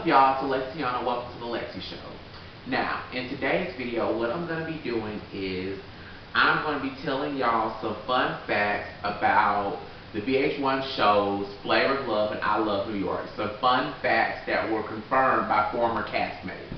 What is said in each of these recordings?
up, y'all? It's Alexiana. Welcome to the Lexi Show. Now, in today's video, what I'm going to be doing is I'm going to be telling y'all some fun facts about the VH1 shows Flavor of Love and I Love New York. Some fun facts that were confirmed by former castmates.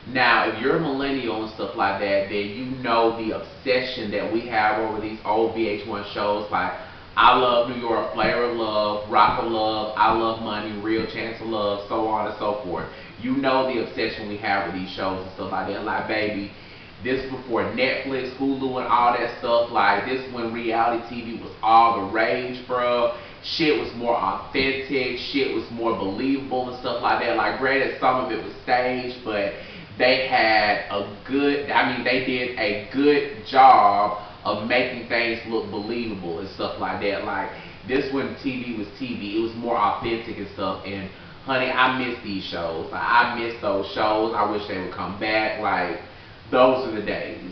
Now, if you're a millennial and stuff like that, then you know the obsession that we have over these old VH1 shows like I Love New York, Flavor of Love, Rock of Love, I Love Money, Real Chance of Love, so on and so forth. You know the obsession we have with these shows and stuff like that. Like, baby, this is before Netflix, Hulu, and all that stuff. Like, this is when reality TV was all the rage, bro. Shit was more authentic. Shit was more believable and stuff like that. Like, granted, some of it was staged, but they had a good, they did a good job of making things look believable and stuff like that. Like, this when TV was TV, it was more authentic and stuff. And honey, I miss these shows. Like, I miss those shows. I wish they would come back. Like, those are the days.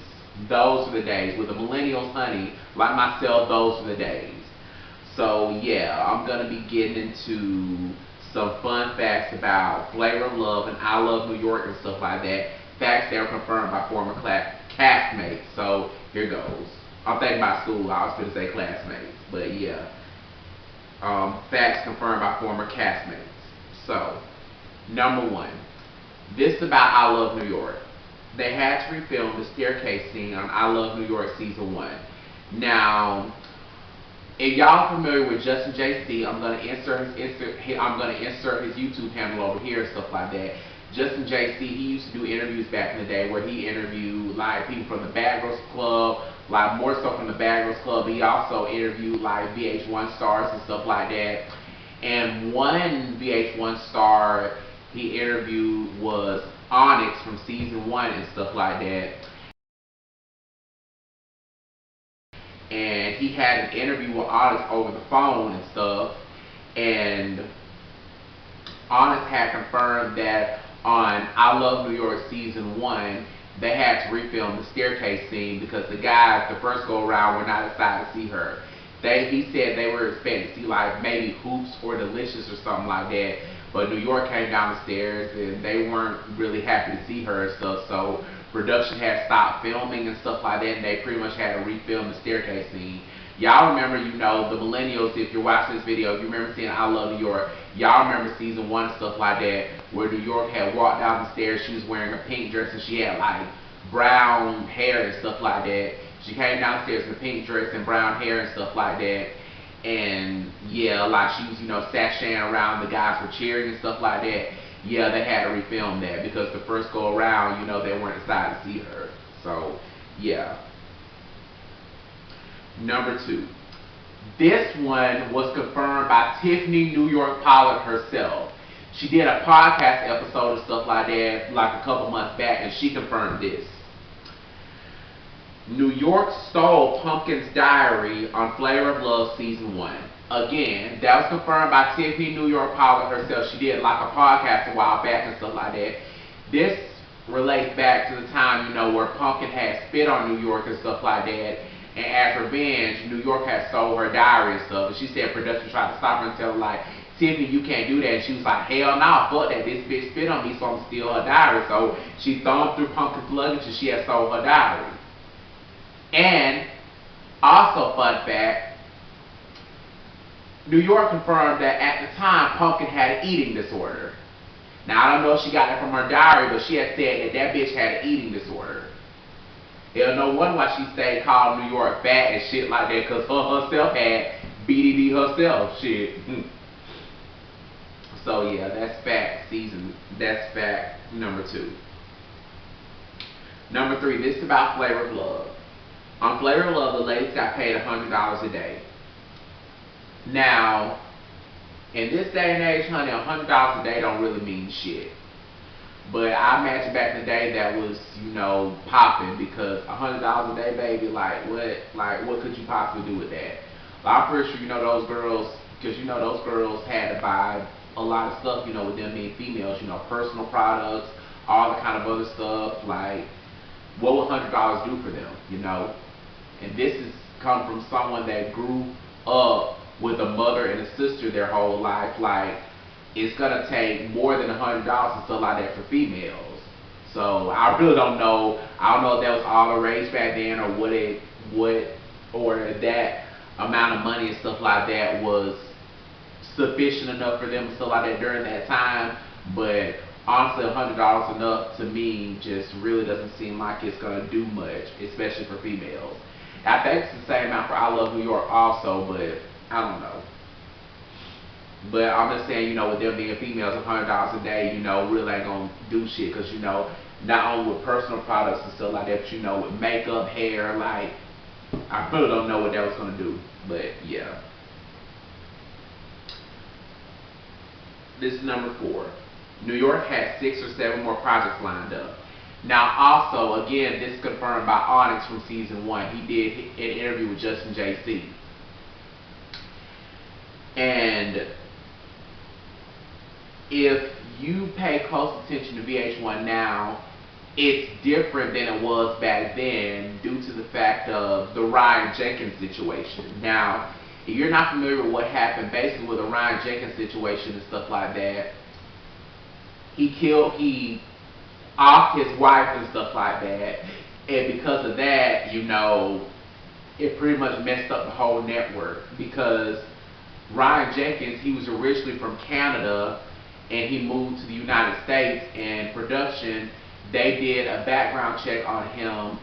Those are the days. With the millennials, honey, like myself, those are the days. So yeah, I'm gonna be getting into some fun facts about Flavor of Love and I Love New York and stuff like that. Facts that are confirmed by former castmates. So here goes. I'm thinking about school. I was going to say classmates, but yeah. Facts confirmed by former castmates. So, number one, this is about I Love New York. They had to refilm the staircase scene on I Love New York season 1. Now, if y'all familiar with Justin JC, I'm gonna insert his YouTube handle over here and stuff like that. Justin JC, he used to do interviews back in the day where he interviewed like people from the Bad Girls Club, like more so from the Bad Girls Club. He also interviewed like VH1 stars and stuff like that. And one VH1 star he interviewed was Onyx from season 1 and stuff like that. And he had an interview with Onyx over the phone and stuff. And Onyx had confirmed that on I Love New York season 1, they had to refilm the staircase scene because the guys, the first go around, were not excited to see her. He said they were expecting to see like maybe Hoops or Delicious or something like that, but New York came down the stairs and they weren't really happy to see her and stuff, so production had stopped filming and stuff like that, and they pretty much had to refilm the staircase scene. Y'all remember, you know, the millennials, if you're watching this video, you remember seeing I Love New York. Y'all remember season 1 and stuff like that, where New York had walked down the stairs, she was wearing a pink dress and she had like brown hair and stuff like that. She came downstairs in a pink dress and brown hair and stuff like that. And yeah, like she was, you know, sashaying around, the guys were cheering and stuff like that. Yeah, they had to refilm that because the first go around, you know, they weren't excited to see her. So, yeah. Number 2. This one was confirmed by Tiffany New York Pollard herself. She did a podcast episode and stuff like that like a couple months back, and she confirmed this. New York stole Pumpkin's diary on Flavor of Love season 1. Again, that was confirmed by Tiffany New York Pollard herself. She did like a podcast a while back and stuff like that. This relates back to the time, you know, where Pumpkin had spit on New York and stuff like that. And as revenge, New York had stole her diary and stuff. And she said production tried to stop her and tell her, like, Tiffany, you can't do that. And she was like, hell no, fuck that. This bitch spit on me, so I'm gonna steal her diary. So she thumbed through Pumpkin's luggage and she had stole her diary. And also, fun fact, New York confirmed that at the time, Pumpkin had an eating disorder. Now, I don't know if she got it from her diary, but she had said that that bitch had an eating disorder. There's no wonder why she stayed calling New York fat and shit like that, because her herself had BDD herself, shit. So yeah, that's fact number 2. Number 3, this is about Flavor of Love. On Flavor of Love, the ladies got paid $100 a day. Now, in this day and age, honey, $100 a day don't really mean shit. But I imagine back in the day that was, you know, popping, because $100 a day, baby, like what could you possibly do with that? Well, I'm pretty sure you know those girls, because you know those girls had to buy a lot of stuff, you know, with them being females, you know, personal products, all the kind of other stuff. Like, what would $100 do for them, you know? And this has come from someone that grew up with a mother and a sister their whole life. Like, it's gonna take more than $100 and stuff like that for females. So I really don't know. I don't know if that was all the rage back then, or or that amount of money and stuff like that was sufficient enough for them and stuff like that during that time. But honestly, $100 enough to me just really doesn't seem like it's gonna do much, especially for females. I think it's the same amount for I Love New York also, but I don't know. But I'm just saying, you know, with them being females, $100 a day, you know, really ain't gonna do shit. Cause you know, not only with personal products and stuff like that, but you know, with makeup, hair, like, I really don't know what that was gonna do. But yeah. This is number 4. New York had 6 or 7 more projects lined up. Now, also, again, this is confirmed by Onyx from season 1. He did an interview with Justin J.C. And if you pay close attention to VH1 now, it's different than it was back then due to the fact of the Ryan Jenkins situation. Now, if you're not familiar with what happened basically with the Ryan Jenkins situation and stuff like that, he offed his wife and stuff like that, and because of that, you know, it pretty much messed up the whole network, because Ryan Jenkins, he was originally from Canada and he moved to the United States, and production, they did a background check on him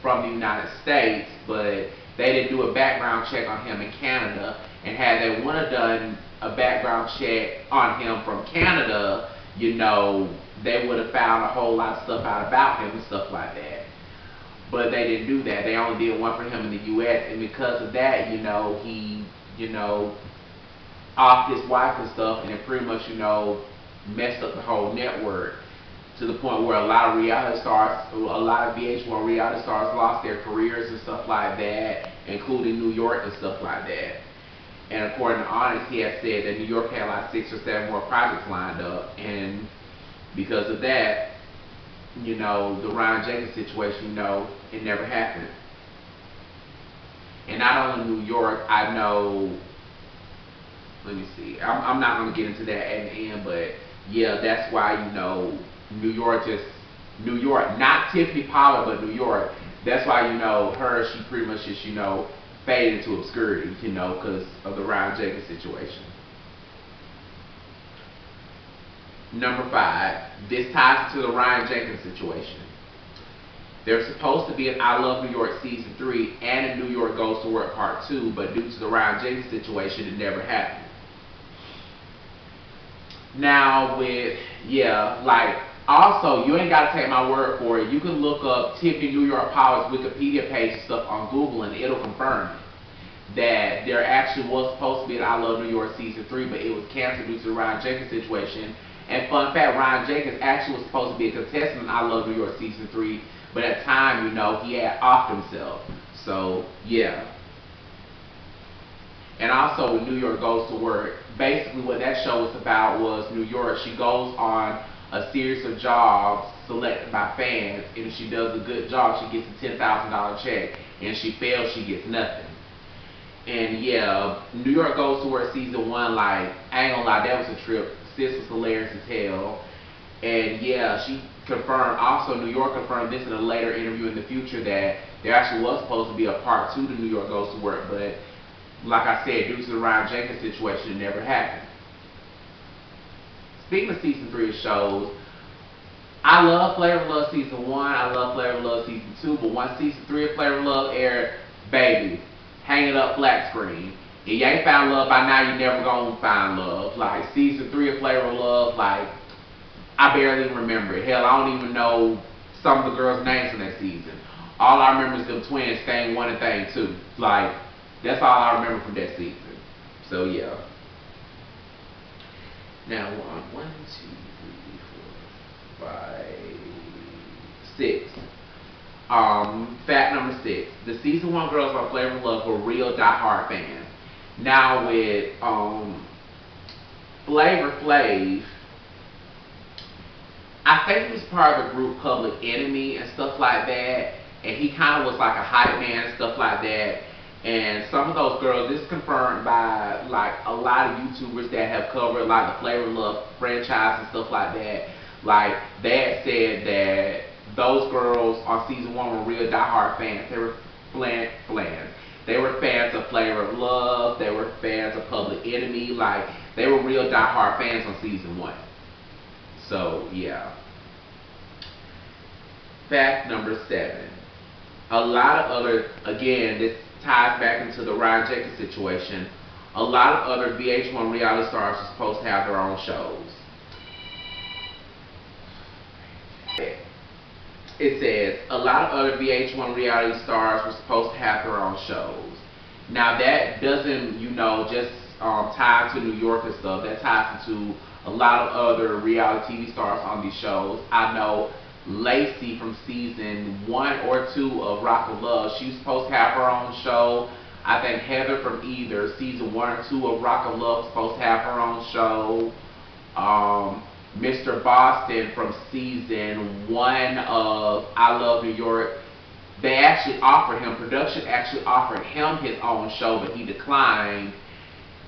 from the United States, but they didn't do a background check on him in Canada. And had they would have done a background check on him from Canada, you know, they would have found a whole lot of stuff out about him and stuff like that. But they didn't do that. They only did one for him in the U.S. And because of that, you know, he, you know, off his wife and stuff, and it pretty much, you know, messed up the whole network to the point where a lot of reality stars, a lot of VH1 reality stars lost their careers and stuff like that, including New York and stuff like that. And according to Onyx, he had said that New York had like 6 or 7 more projects lined up, and because of that, you know, the Ryan Jenkins situation, you know, it never happened. And not only New York, I know, let me see, I'm not going to get into that at the end, but yeah, that's why, you know, New York, not Tiffany Pollard, but New York, that's why, you know, she pretty much just, you know, faded into obscurity, you know, because of the Ryan Jenkins situation. Number 5, this ties into the Ryan Jenkins situation. There's supposed to be an I Love New York Season 3 and a New York Goes to Work Part 2, but due to the Ryan Jenkins situation, it never happened. Now with, yeah, like, also, you ain't got to take my word for it. You can look up Tiffany New York Pollard's Wikipedia page and stuff on Google, and it'll confirm it. That there actually was supposed to be an I Love New York Season 3, but it was canceled due to the Ryan Jenkins situation. And fun fact, Ryan Jenkins actually was supposed to be a contestant in I Love New York Season 3, but at the time, you know, he had offed himself. So, yeah. And also when New York Goes to Work, basically what that show was about was New York, she goes on a series of jobs selected by fans, and if she does a good job, she gets a $10,000 check, and if she fails, she gets nothing. And yeah, New York Goes to Work Season 1, like, I ain't gonna lie, that was a trip. Sis was hilarious as hell. And yeah, she confirmed, also New York confirmed this in a later interview in the future, that there actually was supposed to be a part 2 to New York Goes to Work, but like I said, due to the Ryan Jenkins situation, it never happened. Speaking of Season 3 of shows, I love Flavor of Love Season 1, I love Flavor of Love Season 2, but once Season 3 of Flavor of Love aired, baby, hang it up flat screen. If you ain't found love by now, you never gonna find love. Like, Season 3 of Flavor of Love, like, I barely even remember it. Hell, I don't even know some of the girls' names from that season. All I remember is them twins, Thing 1 and Thing 2. Like, that's all I remember from that season. So, yeah. Now, 1, 2, 3, 4, 5, 6. Fact number 6. The Season 1 girls on Flavor of Love were real die-hard fans. Now with Flavor Flav, I think he was part of the group Public Enemy and stuff like that, and he kind of was like a hype man and stuff like that. And some of those girls, this is confirmed by like a lot of YouTubers that have covered like the Flavor of Love franchise and stuff like that. Like they had said that those girls on season 1 were real diehard fans. They were fans. They were fans of Flavor of Love. They were fans of Public Enemy. Like they were real diehard fans on season 1. So yeah. Fact number 7. A lot of other, again, this ties back into the Ryan Jenkins situation. A lot of other VH1 reality stars are supposed to have their own shows. It says a lot of other VH1 reality stars were supposed to have their own shows. Now that doesn't, just tie to New York and stuff. That ties into a lot of other reality TV stars on these shows. I know Lacey from season 1 or 2 of Rock of Love, she's supposed to have her own show. I think Heather from either season 1 or 2 of Rock of Love is supposed to have her own show. Mr. Boston from season 1 of I Love New York, they actually offered him, production actually offered him his own show, but he declined.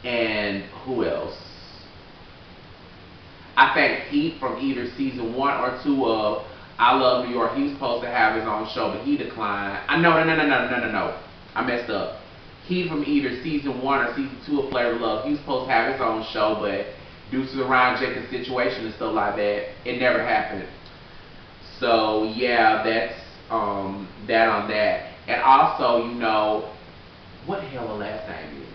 And who else? I think Pete from either season 1 or 2 of I Love New York, he was supposed to have his own show, but he declined. No. I messed up. He from either season 1 or season 2 of Flavor of Love, he was supposed to have his own show, but due to the Ryan Jenkins situation and stuff like that, it never happened. So yeah, that's that on that. And also, what the hell her last name is?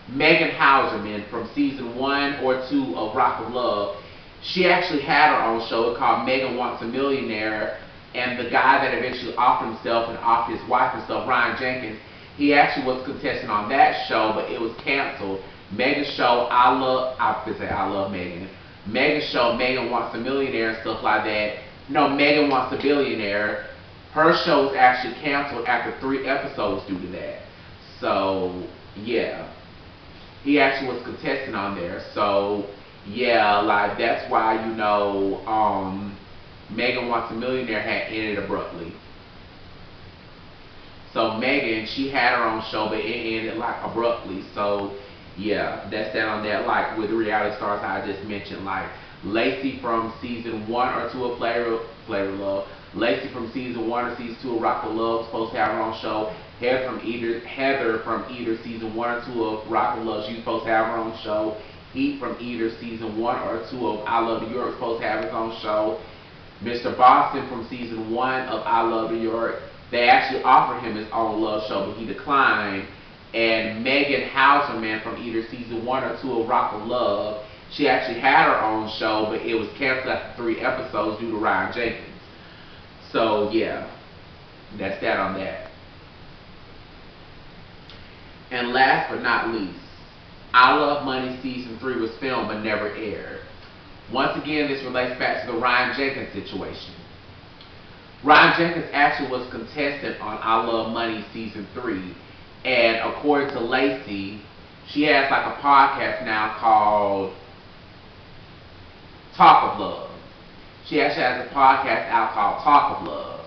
Megan Hauserman from season 1 or 2 of Rock of Love. She actually had her own show called Megan Wants a Millionaire, and the guy that eventually offered himself and offered his wife and stuff, Ryan Jenkins, he actually was contestant on that show, but it was canceled. Megan's show, I love Megan. Megan's show, Megan Wants a Millionaire and stuff like that. No, Megan Wants a Billionaire. Her show was actually canceled after 3 episodes due to that. So, yeah. He actually was contestant on there. So, yeah, like, that's why, Megan Wants a Millionaire had ended abruptly. So, Megan, she had her own show, but it ended, like, abruptly. So, yeah, that's that on that. Like, with the reality stars I just mentioned, like, Lacey from season 1 or 2 of Flavor of Love. Lacey from season 1 or season 2 of Rock of Love supposed to have her own show. Heather from either season 1 or 2 of Rock of Love, she's supposed to have her own show. Heat from either season 1 or 2 of I Love New York supposed to have his own show. Mr. Boston from season 1 of I Love New York, they actually offered him his own love show, but he declined. And Megan Hauserman from either season 1 or 2 of Rock of Love, she actually had her own show, but it was canceled after 3 episodes due to Ryan Jenkins. So yeah, that's that on that. And last but not least, I Love Money season 3 was filmed but never aired. Once again, this relates back to the Ryan Jenkins situation. Ryan Jenkins actually was contestant on I Love Money season 3, and according to Lacey, she has like a podcast now called Talk of Love. She actually has a podcast out called Talk of Love,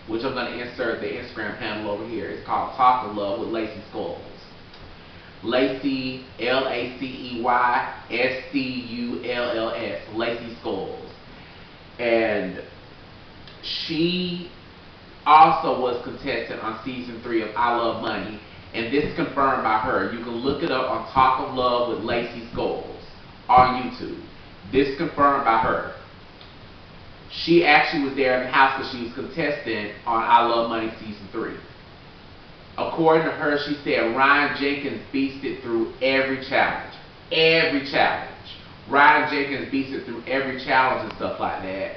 which I'm going to insert the Instagram handle over here. It's called Talk of Love with Lacey Skulls. Lacey, Lacey Skulls. Lacey Skulls. And she also was contestant on season 3 of I Love Money, and this is confirmed by her. You can look it up on Talk of Love with Lacey Skulls on YouTube. This is confirmed by her. She actually was there in the house because she was contestant on I Love Money season 3. According to her, she said Ryan Jenkins beasted through every challenge. Every challenge. Ryan Jenkins beasted through every challenge and stuff like that.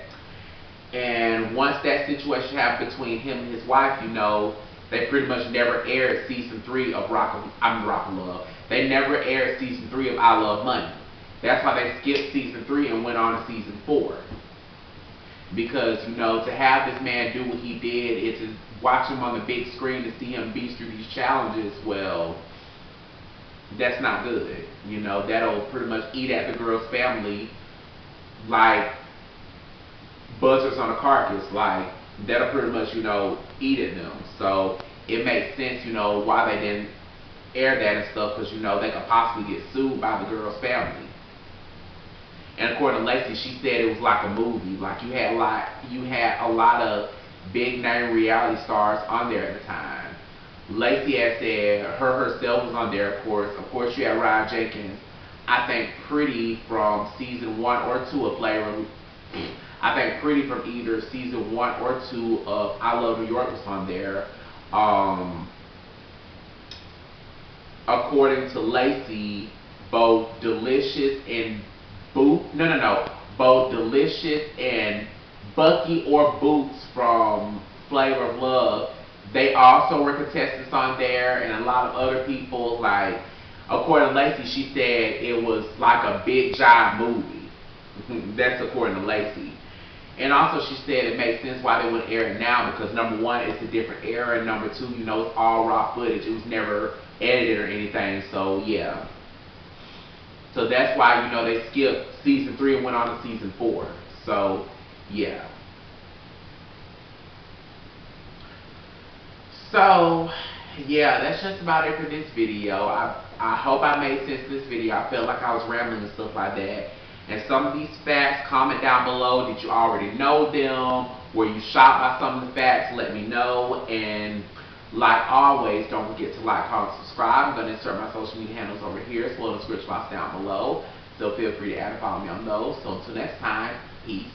And once that situation happened between him and his wife, they pretty much never aired season 3 of Rock of Love. They never aired season 3 of I Love Money. That's why they skipped season 3 and went on to season 4. Because, to have this man do what he did, it's to watch him on the big screen to see him beast through these challenges, well, that's not good. That'll pretty much eat at the girl's family like buzzards on a carcass. Like, that'll pretty much, eat at them. So, it makes sense, you know, why they didn't air that and stuff, because, you know, they could possibly get sued by the girl's family. And according to Lacey, she said it was like a movie. Like you had a lot of big name reality stars on there at the time. Lacey had said herself was on there, of course. Of course, you had Ryan Jenkins. I think Pretty from season 1 or 2 of Flavor. I think Pretty from either season 1 or 2 of I Love New York was on there. According to Lacey, both Delicious and both Delicious and Bucky or Boots from Flavor of Love, they also were contestants on there, and a lot of other people. Like, according to Lacey, she said it was like a big giant movie. That's according to Lacey. And also she said it makes sense why they wouldn't air it now, because number one, it's a different era, and number two, you know, it's all raw footage. It was never edited or anything, so yeah. So that's why, you know, they skipped season 3 and went on to season 4. So, yeah. So, yeah, that's just about it for this video. I hope I made sense in this video. I felt like I was rambling and stuff like that. And some of these facts, comment down below. Did you already know them? Were you shocked by some of the facts? Let me know. And like always, don't forget to like, comment, subscribe. I'm going to insert my social media handles over here, as well as the description box down below. So feel free to add and follow me on those. So until next time, peace.